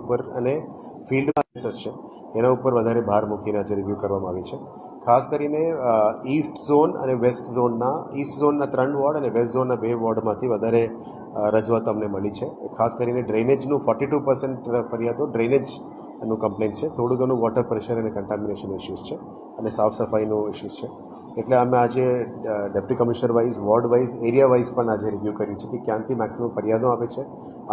ઉપર અને ફિલ્ડમાં છે એના ઉપર વધારે ભાર મૂકીને આજે રિવ્યૂ કરવામાં આવી છે. ખાસ કરીને ઈસ્ટ ઝોન અને વેસ્ટ ઝોનના ઈસ્ટ ઝોનના 3 વોર્ડ અને વેસ્ટ ઝોનના 2 વોર્ડમાંથી વધારે રજૂઆત અમને મળી છે. ખાસ કરીને ડ્રેનેજનું 42% ફરિયાદો ડ્રેનેજનું કમ્પ્લેન છે. થોડું ઘણું વોટર પ્રેશર અને કન્ટામિનેશન ઇસ્યુઝ છે અને સાફ સફાઈનો ઇસ્યુઝ છે. એટલે અમે આજે deputy commissioner wise, ward wise, area wise પણ આજે રિવ્યૂ કર્યું છે કે ક્યાંથી મેક્સિમમ ફરિયાદો આવે છે,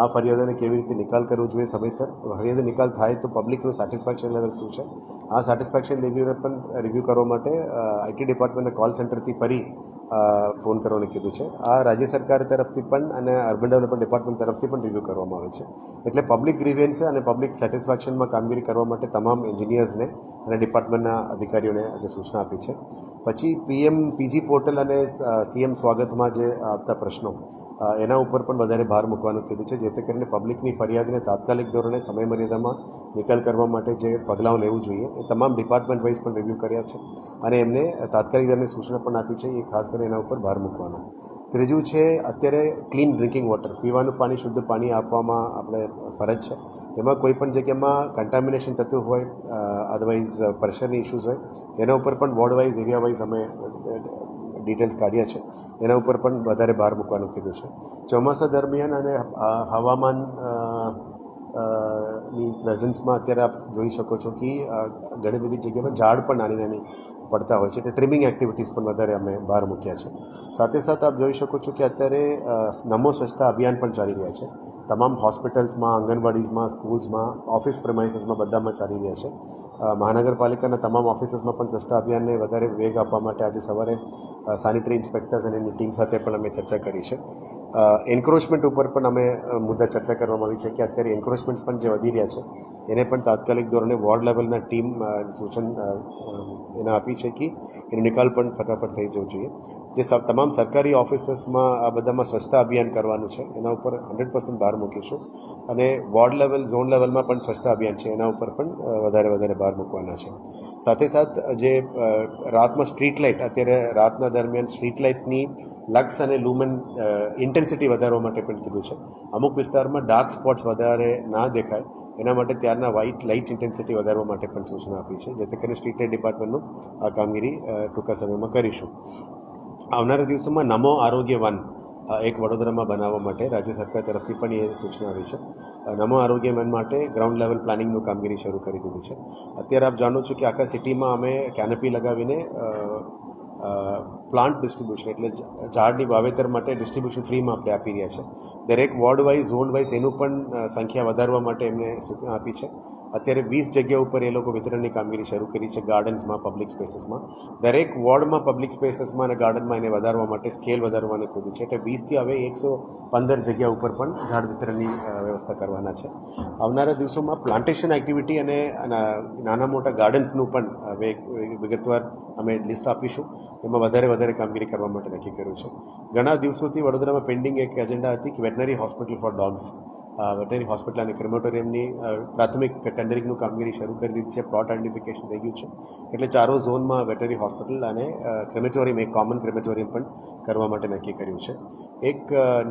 આ ફરિયાદોને કેવી રીતે નિકાલ કરવો જોઈએ સમયસર. ફરિયાદો નિકાલ થાય તો પબ્લિકનું સેટિસ્ફેક્શન લેવલ શું છે, આ સેટિસ્ફેક્શન લેવલને પણ રિવ્યૂ કરવા માટે આઈટી ડિપાર્ટમેન્ટના કોલ સેન્ટરથી ફરી ફોન કરવાનું કીધું છે. આ રાજ્ય સરકાર તરફથી પણ અને અર્બન ડેવલપમેન્ટ ડિપાર્ટમેન્ટ તરફથી પણ રિવ્યૂ કરવામાં આવે છે. એટલે પબ્લિક ગ્રીવેન્સ અને પબ્લિક સેટિસ્ફેક્શનમાં કામગીરી કરવા માટે તમામ એન્જિનિયર્સને અને ડિપાર્ટમેન્ટના અધિકારીઓને આજે સૂચના આપી છે. પછી પીએમ પીજી પોર્ટલ અને સીએમ સ્વાગતમાં જે આવતા પ્રશ્નો એના ઉપર પણ વધારે ભાર મૂકવાનું કીધું છે, જેથી કરીને પબ્લિકની ફરિયાદને તાત્કાલિક ધોરણે સમયમર્યાદામાં નિકાલ કરવા માટે જે પગલાં લેવું જોઈએ એ તમામ ડિપાર્ટમેન્ટ વાઇઝ પણ રિવ્યૂ કર્યા છે અને એમને તાત્કાલિક ધોરણે સૂચના પણ આપી છે. એ ખાસ કરીને એના ઉપર ભાર મૂકવાનો. ત્રીજું છે અત્યારે ક્લીન ડ્રિંકિંગ વોટર, પીવાનું પાણી, શુદ્ધ પાણી આપવામાં આપણે ફરજ છે. એમાં કોઈ પણ જગ્યામાં કન્ટામિનેશન થતું હોય, અદરવાઇઝ પ્રેશરની ઇસ્યુઝ હોય, એના ઉપર પણ વોર્ડ વાઇઝ, એરિયા વાઇઝ અમે ડિટેલ્સ કાઢ્યા છે. એના ઉપર પણ વધારે ભાર મૂકવાનું કીધું છે. ચોમાસા દરમિયાન અને હવામાન ની પ્રેઝન્સમાં અત્યારે આપ જોઈ શકો છો કે ઘણી બધી જગ્યામાં ઝાડ પણ નાની નાની પડતા હોય છે, એટલે ટ્રીમિંગ એક્ટિવિટીઝ પણ વધારે અમે બહાર મૂક્યા છે. સાથે સાથે આપ જોઈ શકો છો કે અત્યારે નમો સ્વચ્છતા અભિયાન પણ ચાલી રહ્યા છે. તમામ હોસ્પિટલ્સમાં, આંગણવાડીઝમાં, સ્કૂલ્સમાં, ઓફિસ પ્રેમાઇસીસમાં બધામાં ચાલી રહ્યા છે. મહાનગરપાલિકાના તમામ ઓફિસીસમાં પણ સ્વચ્છતા અભિયાનને વધારે વેગ આપવા માટે આજે સવારે સેનિટરી ઇન્સ્પેક્ટર્સ અને એની ટીમ સાથે પણ અમે ચર્ચા કરી છે. એન્ક્રોચમેન્ટ ઉપર પણ અમે મુદ્દા ચર્ચા કરવામાં આવી છે કે અત્યારે એન્ક્રોચમેન્ટ્સ પણ જે વધી રહ્યા છે એને પણ તાત્કાલિક ધોરણે વોર્ડ લેવલના ટીમ સૂચન એને આપી છે કે એનો નિકાલ પણ ફટાફટ થઈ જવો જોઈએ. જે તમામ સરકારી ઓફિસીસમાં આ બધામાં સ્વચ્છતા અભિયાન કરવાનું છે એના ઉપર 100% ભાર મૂકીશું અને વોર્ડ લેવલ, ઝોન લેવલમાં પણ સ્વચ્છતા અભિયાન છે એના ઉપર પણ વધારે ભાર મૂકવાના છે. સાથે સાથ જે રાતમાં સ્ટ્રીટ લાઇટ, અત્યારે રાતના દરમિયાન સ્ટ્રીટ લાઇટ્સની લક્સ અને લુમેન ઇન્ટેન્સિટી વધારવા માટે પણ કીધું છે. અમુક વિસ્તારમાં ડાર્ક સ્પોટ્સ વધારે ના દેખાય એના માટે ત્યારના વ્હાઇટ લાઇટ ઇન્ટેન્સિટી વધારવા માટે પણ સૂચના આપી છે, જેથી કરીને સ્ટ્રીટ લાઇટ ડિપાર્ટમેન્ટનું આ કામગીરી ટૂંકા સમયમાં કરીશું. આવનારા દિવસોમાં નમો આરોગ્ય વન એક વડોદરામાં બનાવવા માટે રાજ્ય સરકાર તરફથી પણ એ સૂચના આવી છે. નમો આરોગ્ય વન માટે ગ્રાઉન્ડ લેવલ પ્લાનિંગનું કામગીરી શરૂ કરી દીધી છે. અત્યારે આપ જાણો છો કે આખા સિટીમાં અમે કેનોપી લગાવીને પ્લાન્ટ ડિસ્ટ્રીબ્યુશન એટલે ઝાડની વાવેતર માટે ડિસ્ટ્રીબ્યુશન ફ્રીમાં આપણે આપી રહ્યા છે. દરેક વોર્ડ વાઇઝ, ઝોન વાઇઝ એનું પણ સંખ્યા વધારવા માટે એમને સૂચના આપી છે. અત્યારે 20 જગ્યા ઉપર એ લોકો વિતરણની કામગીરી શરૂ કરી છે ગાર્ડન્સમાં, પબ્લિક સ્પેસીસમાં. દરેક વોર્ડમાં પબ્લિક સ્પેસીસમાં અને ગાર્ડનમાં એને વધારવા માટે સ્કેલ વધારવાનું કીધું છે. એટલે 20થી હવે 115 જગ્યા ઉપર પણ ઝાડ વિતરણની વ્યવસ્થા કરવાના છે. આવનારા દિવસોમાં પ્લાન્ટેશન એક્ટિવિટી અને નાના મોટા ગાર્ડન્સનું પણ વિગતવાર અમે લિસ્ટ આપીશું. એમાં વધારે કામગીરી કરવા માટે નક્કી કર્યું છે. ઘણા દિવસોથી વડોદરામાં પેન્ડિંગ એક એજન્ડા હતી કે veterinary hospital four dogs, veterinary hospital અને ક્રેમેટોરિયમની પ્રાથમિક ટેન્ડરિંગનું કામગીરી શરૂ કરી દીધી છે. પ્લોટ આઇડેન્ટિફિકેશન થઈ ગયું છે. એટલે ચારો ઝોનમાં વેટનરી હોસ્પિટલ અને ક્રેમેટોરિયમ, એક કોમન ક્રેમેટોરિયમ પણ કરવા માટે નક્કી કર્યું છે. એક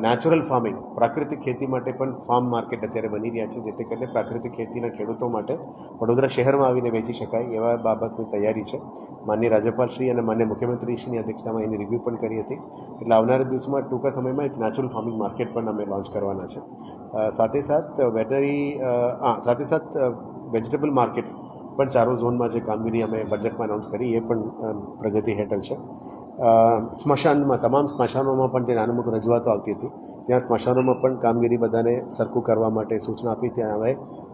નેચરલ ફાર્મિંગ, પ્રાકૃતિક ખેતી માટે પણ ફાર્મ માર્કેટ અત્યારે બની રહ્યા છે, જેથી કરીને પ્રાકૃતિક ખેતીના ખેડૂતો માટે વડોદરા શહેરમાં આવીને વેચી શકાય એવા બાબતની તૈયારી છે. માનનીય રાજ્યપાલશ્રી અને માનનીય મુખ્યમંત્રીશ્રીની અધ્યક્ષતામાં એની રિવ્યૂ પણ કરી હતી. એટલે આવનારા દિવસમાં ટૂંકા સમયમાં એક નેચરલ ફાર્મિંગ માર્કેટ પણ અમે લોન્ચ કરવાના છે. સાથે સાથ વેજીટેબલ માર્કેટ્સ પણ ચારો ઝોનમાં જે કામગીરી અમે બજેટમાં અનાઉન્સ કરી એ પણ પ્રગતિ હેઠળ છે. સ્મશાનમાં, તમામ સ્મશાનોમાં પણ જે નાનું મોટું રજૂઆતો આવતી હતી ત્યાં સ્મશાનોમાં પણ કામગીરી બધાને સરખું કરવા માટે સૂચના આપી. ત્યાં હવે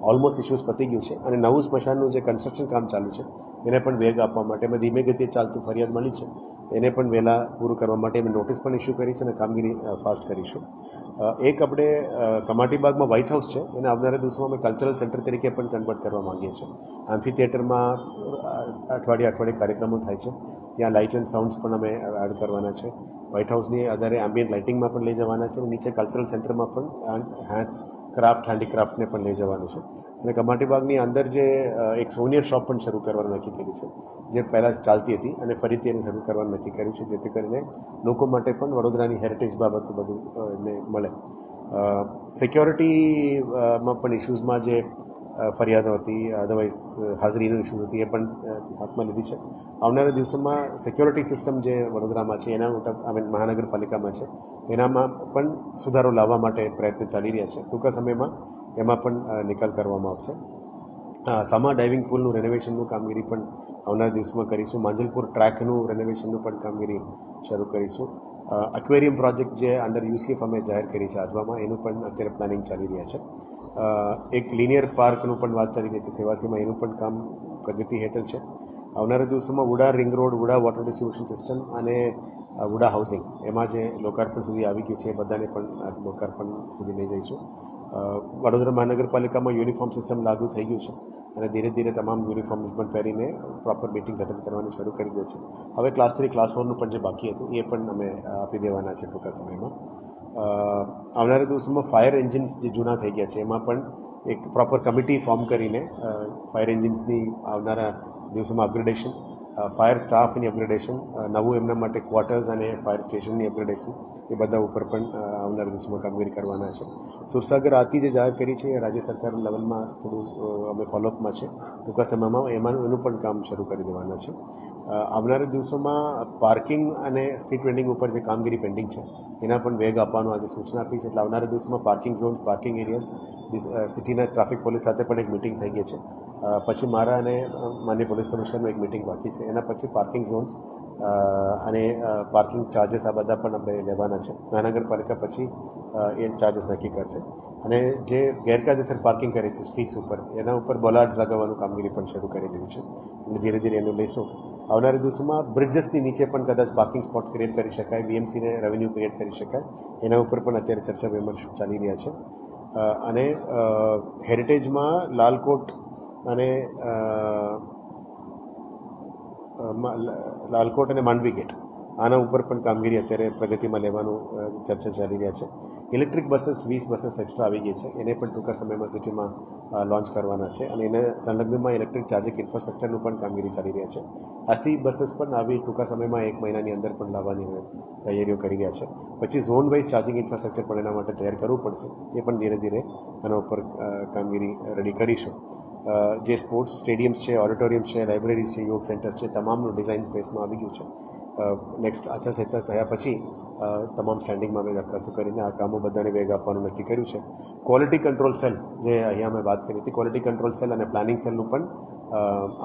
ઓલમોસ્ટ ઇસ્યુઝ પતી ગયું છે અને નવું સ્મશાનનું જે કન્સ્ટ્રક્શન કામ ચાલુ છે એને પણ વેગ આપવા માટે અમે ધીમે ગતિએ ચાલતું ફરિયાદ મળી છે એને પણ વહેલા પૂરું કરવા માટે અમે નોટિસ પણ ઇસ્યુ કરી છે અને કામગીરી ફાસ્ટ કરીશું. એક આપણે કમાટીબાગમાં વ્હાઇટ હાઉસ છે એને આવનારા દિવસોમાં અમે કલ્ચરલ સેન્ટર તરીકે પણ કન્વર્ટ કરવા માંગીએ છીએ. એમ્ફી થિયેટરમાં અઠવાડિયે કાર્યક્રમો થાય છે, ત્યાં લાઇટ એન્ડ સાઉન્ડ્સ પણ અમે એડ કરવાના છે. વ્હાઇટ હાઉસની આધારે એમ્બિયન્ટ લાઇટિંગમાં પણ લઈ જવાના છે અને નીચે કલ્ચરલ સેન્ટરમાં પણ હેન્ડીક્રાફ્ટને પણ લઈ જવાનું છે. અને કમાટીબાગની અંદર જે એક સોનિયર શોપ પણ શરૂ કરવાનું નક્કી કર્યું છે, જે પહેલાં ચાલતી હતી અને ફરીથી એને શરૂ કરવાનું નક્કી કર્યું છે, જેથી કરીને લોકો માટે પણ વડોદરાની હેરિટેજ બાબતનું બધું એમને મળે. સિક્યોરિટીમાં પણ ઇસ્યુઝમાં જે ફરિયાદો હતી, અધરવાઇઝ હાજરીનો ઇસ્યુ હતી, એ પણ હાથમાં લીધી છે. આવનારા દિવસોમાં સિક્યોરિટી સિસ્ટમ જે વડોદરામાં છે એના મહાનગરપાલિકામાં છે એનામાં પણ સુધારો લાવવા માટે પ્રયત્ન ચાલી રહ્યા છે. ટૂંકા સમયમાં એમાં પણ નિકાલ કરવામાં આવશે. સમા ડાઇવિંગ પુલનું રેનોવેશનનું કામગીરી પણ આવનારા દિવસમાં કરીશું. માંજલપુર ટ્રેકનું રેનોવેશનનું પણ કામગીરી શરૂ કરીશું. અક્વેરિયમ પ્રોજેક્ટ જે અંડર યુસીએફ અમે જાહેર કરી છે આજવામાં, એનું પણ અત્યારે પ્લાનિંગ ચાલી રહ્યા છે. એક લિનિયર પાર્કનું પણ વાત ચાલી રહી છે સેવાસીમાં, એનું પણ કામ પ્રગતિ હેઠળ છે. આવનારા દિવસોમાં VUDA ring road, VUDA water distribution system અને વુડા હાઉસિંગ એમાં જે લોકાર્પણ સુધી આવી ગયું છે એ બધાને પણ લોકાર્પણ સુધી લઈ જઈશું. વડોદરા મહાનગરપાલિકામાં યુનિફોર્મ સિસ્ટમ લાગુ થઈ ગયું છે અને ધીરે ધીરે તમામ યુનિફોર્મ્સ પણ પહેરીને પ્રોપર મિટિંગ્સ અટેન્ડ કરવાનું શરૂ કરી દે છે. હવે ક્લાસ 3, ક્લાસ 4નું પણ જે બાકી હતું એ પણ અમે આપી દેવાના છે ટૂંકા સમયમાં. આવનારા દિવસોમાં ફાયર એન્જિન્સ જે જૂના થઈ ગયા છે એમાં પણ એક પ્રોપર કમિટી ફોર્મ કરીને ફાયર એન્જિન્સની આવનારા દિવસોમાં અપગ્રેડેશન, ફાયર સ્ટાફની અપગ્રેડેશન, નવું એમના માટે ક્વાર્ટર્સ અને ફાયર સ્ટેશનની અપગ્રેડેશન એ બધા ઉપર પણ આવનારા દિવસોમાં કામગીરી કરવાના છે. સુરસાગર આરતી જે જાહેર કરી છે એ રાજ્ય સરકાર લેવલમાં થોડું અમે ફોલોઅપમાં છે. ટૂંકા સમયમાં એનું પણ કામ શરૂ કરી દેવાના છે. આવનારા દિવસોમાં પાર્કિંગ અને સ્ટ્રીટ વેન્ડિંગ ઉપર જે કામગીરી પેન્ડિંગ છે એના પણ વેગ આપવાનો આજે સૂચના આપી છે. એટલે આવનારા દિવસોમાં પાર્કિંગ ઝોન્સ, પાર્કિંગ એરિયાસ, સિટીના ટ્રાફિક પોલીસ સાથે પણ એક મિટિંગ થઈ ગઈ છે. પછી મારા અને માન્ય પોલીસ કમિશનરનું એક મિટિંગ બાકી છે. એના પછી પાર્કિંગ ઝોન્સ અને પાર્કિંગ ચાર્જસ આ બધા પણ આપણે લેવાના છે. મહાનગરપાલિકા પછી એ ચાર્જસ નક્કી કરશે. અને જે ગેરકાયદેસર પાર્કિંગ કરે છે સ્ટ્રીટ્સ ઉપર એના ઉપર બોલાર્ડ્સ લગાવવાનું કામગીરી પણ શરૂ કરી દીધી છે. એટલે ધીરે ધીરે એનું લઈશું. આવનારા દિવસોમાં બ્રિજેસની નીચે પણ કદાચ પાર્કિંગ સ્પોટ ક્રિએટ કરી શકાય, બીએમસીને રેવન્યુ ક્રિએટ કરી શકાય, એના ઉપર પણ અત્યારે ચર્ચા વિમર્શ ચાલી રહ્યા છે. અને હેરિટેજમાં લાલકોટ અને માંડવી ગેટ આના ઉપર પણ કામગીરી અત્યારે પ્રગતિમાં લેવાનું ચર્ચા ચાલી રહ્યા છે. ઇલેક્ટ્રિક બસીસ 20 બસીસ એક્સ્ટ્રા આવી ગઈ છે, એને પણ ટૂંકા સમયમાં સિટીમાં લોન્ચ કરવાના છે. અને એને સંલગ્નમાં ઇલેક્ટ્રિક ચાર્જિંગ ઇન્ફ્રાસ્ટ્રક્ચરનું પણ કામગીરી ચાલી રહ્યા છે. આસી બસીસ પણ આવી ટૂંકા સમયમાં 1 મહિનાની અંદર પણ લાવવાની તૈયારીઓ કરી રહ્યા છે. પછી ઝોન વાઇઝ ચાર્જિંગ ઇન્ફ્રાસ્ટ્રક્ચર પણ એના માટે તૈયાર કરવું પડશે. એ પણ ધીરે ધીરે આના ઉપર કામગીરી રેડી કરીશું. જે સ્પોર્ટ્સ સ્ટેડિયમ્સ છે, ઓડિટોરિયમ્સ છે, લાઇબ્રેરીઝ છે, યોગ સેન્ટર્સ છે, તમામનું ડિઝાઇન સ્પેસમાં આવી ગયું છે. નેક્સ્ટ આચારસંહિતા થયા પછી તમામ સ્ટેન્ડિંગમાં અમે દરખાસ્તો કરીને આ કામો બધાને વેગ આપવાનું નક્કી કર્યું છે. ક્વોલિટી કંટ્રોલ સેલ જે અહીંયા અમે વાત કરી હતી, ક્વોલિટી કંટ્રોલ સેલ અને પ્લાનિંગ સેલનું પણ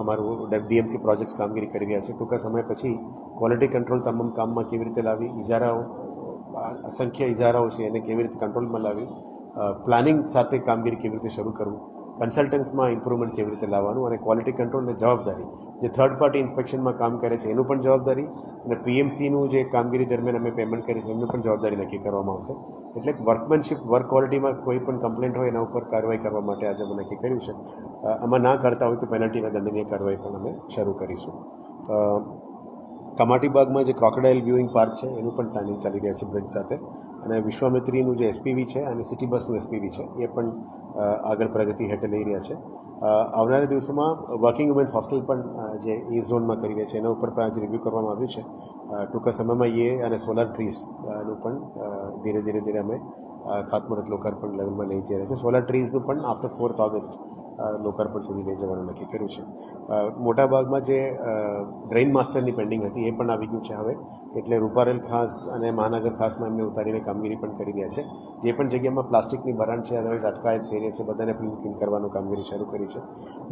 અમારું ડીએમસી પ્રોજેક્ટ્સ કામગીરી કરી રહ્યા છે. ટૂંકા સમય પછી ક્વોલિટી કંટ્રોલ તમામ કામમાં કેવી રીતે લાવી, અસંખ્ય ઇજારાઓ છે એને કેવી રીતે કંટ્રોલમાં લાવી, પ્લાનિંગ સાથે કામગીરી કેવી રીતે શરૂ કરવું, કન્સલ્ટન્ટ્સમાં ઇમ્પ્રુવમેન્ટ કેવી રીતે લાવવાનું, અને ક્વોલિટી કંટ્રોલની જવાબદારી જે થર્ડ પાર્ટી ઇન્સ્પેક્શનમાં કામ કરે છે એનું પણ જવાબદારી, અને પીએમસીનું જે કામગીરી દરમિયાન અમે પેમેન્ટ કરી છે એમનું પણ જવાબદારી નક્કી કરવામાં આવશે. એટલે વર્કમેનશીપ, વર્ક ક્વોલિટીમાં કોઈ પણ કમ્પ્લેન્ટ હોય એના ઉપર કાર્યવાહી કરવા માટે આજે અમે નક્કી કર્યું છે. આમાં ના કરતા હોય તો પેનલ્ટીના દંડનીય કાર્યવાહી પણ અમે શરૂ કરીશું. કમાટીબાગમાં જે ક્રોકોડાઇલ વ્યુઇંગ પાર્ક છે એનું પણ પ્લાનિંગ ચાલી રહ્યા છે બ્રિજ સાથે. અને વિશ્વામિત્રીનું જે એસપીવી છે અને સિટી બસનું એસપીવી છે એ પણ આગળ પ્રગતિ હેઠળ લઈ રહ્યા છે. આવનારા દિવસોમાં વર્કિંગ વુમેન્સ હોસ્ટેલ પણ જે એ ઝોનમાં કરી રહ્યા છે એના ઉપર પણ આજે રિવ્યૂ કરવામાં આવ્યું છે. ટૂંકા સમયમાં એ અને સોલાર ટ્રીઝનું પણ ધીરે અમે ખાતમુહૂર્ત લોકાર્પણ લેવલમાં લઈ જઈ રહ્યા છે. સોલાર ટ્રીઝનું પણ આફ્ટર 4th ઓગસ્ટ લોકાર્પણ સુધી લઈ જવાનું નક્કી કર્યું છે. મોટાભાગમાં જે ડ્રેઇન માસ્ટરની પેન્ડિંગ હતી એ પણ આવી ગયું છે હવે. એટલે રૂપારેલ ખાસ અને મહાનગર ખાસમાં એમને ઉતારીને કામગીરી પણ કરી રહ્યા છે. જે પણ જગ્યામાં પ્લાસ્ટિકની ભરાણ છે, અદરવાઇઝ અટકાયત થઈ રહી છે, બધાને ક્લીન કરવાનું કામગીરી શરૂ કરી છે.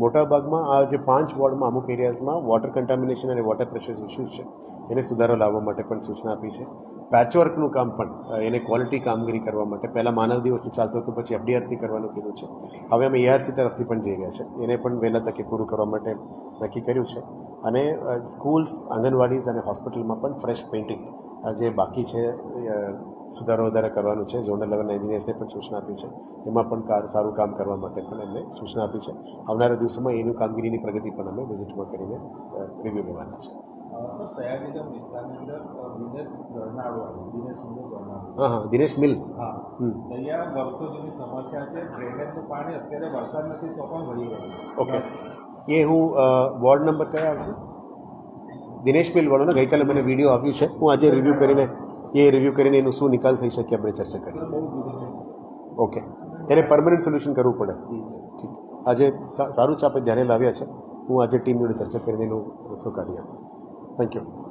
મોટાભાગમાં આ જે 5 વોર્ડમાં અમુક એરિયાઝમાં વોટર કન્ટામિનેશન અને વોટર પ્રેશર ઇસ્યુઝ છે એને સુધારો લાવવા માટે પણ સૂચના આપી છે. પેચવર્કનું કામ પણ એને ક્વોલિટી કામગીરી કરવા માટે પહેલાં માનવ દિવસનું ચાલતું હતું, પછી એફડીઆરથી કરવાનું કીધું છે. હવે અમે એઆરસી તરફથી પણ જઈ રહ્યા છે. એને પણ વહેલા તકે પૂરું કરવા માટે નક્કી કર્યું છે. અને સ્કૂલ્સ, આંગણવાડીઝ અને હોસ્પિટલમાં પણ ફ્રેશ પેઇન્ટિંગ જે બાકી છે સુધારો વધારે કરવાનું છે. ઝોનલ લેવલના એન્જિનિયર્સને પણ સૂચના આપી છે. એમાં પણ સારું કામ કરવા માટે પણ એમને સૂચના આપી છે. આવનારા દિવસોમાં એનું કામગીરીની પ્રગતિ પણ અમે વિઝિટમાં કરીને રિવ્યૂ લેવાના છે. દિનેશ મિલ. ઓકે, એ હું વોર્ડ નંબર કયા આવશે? દિનેશ મિલ વાળો ને ગઈકાલે મને વિડીયો આપ્યું છે. હું આજે રિવ્યૂ કરીને એનું શું નિકાલ થઈ શકે આપણે ચર્ચા કરીએ. ઓકે, એને પરમનન્ટ સોલ્યુશન કરવું પડે. ઠીક. આજે સારું છે આપણે ધ્યાને લાવ્યા છે. હું આજે ટીમ જોડે ચર્ચા કરીને એનું રસ્તો કાઢી આપું. Thank you.